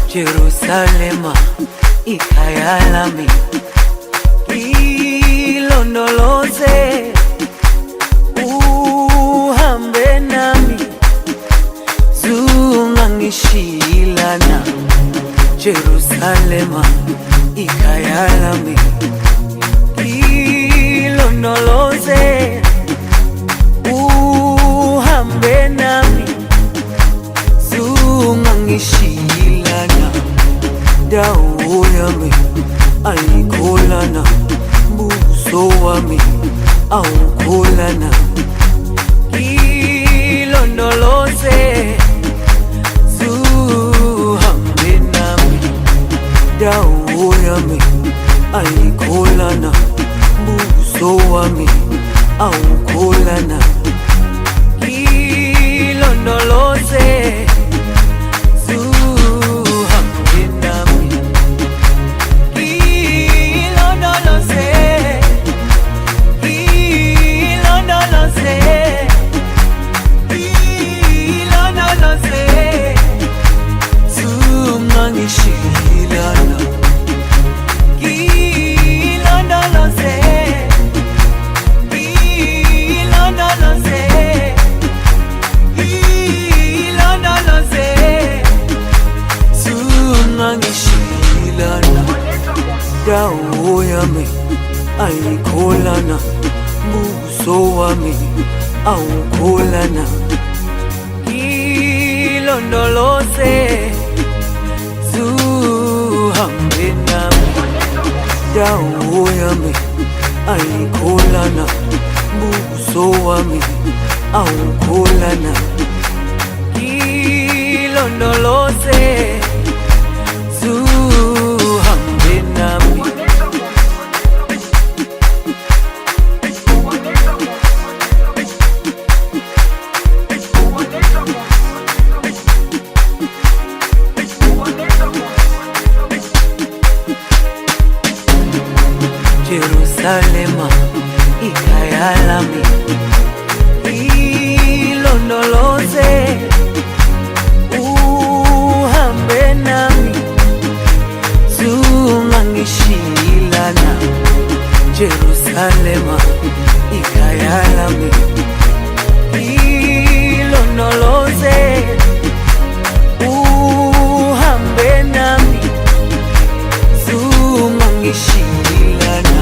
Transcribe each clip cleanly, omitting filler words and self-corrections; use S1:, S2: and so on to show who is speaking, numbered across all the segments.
S1: Jerusalema, ikhaya lami, ilondoloze, uhambe nami, zungangishilana. Jerusalema, ikhaya lami, ilondoloze, uhambe nami, zungangishilana. Dawo yami ayikholana, buso wami awukholana. Ilondoloze, zuhambe nami. Dawo yami ayikholana, buso wami awukholana. Ilondoloze, dawo yami ayikholana, buso wami awukholana. Ilondoloze, zuhambe nami. Dawo yami ayikholana, buso wami awukholana. Ilondoloze, zuhambe nami. Jerusalema, ikhaya lami, ilondoloze, uhambe nami, zungangishilana. Jerusalema, ikhaya lami, ilondoloze, uhambe nami, zungangishilana.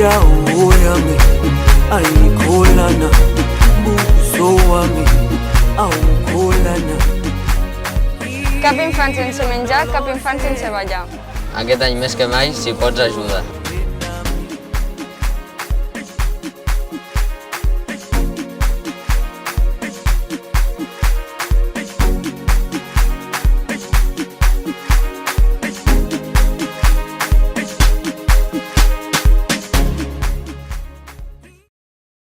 S1: Dawo yami ayikholana, buso wami awukholana.
S2: Cap infant sense menjar, cap infant sense ballar.
S3: Aquest any més que mai, si pots, ajuda.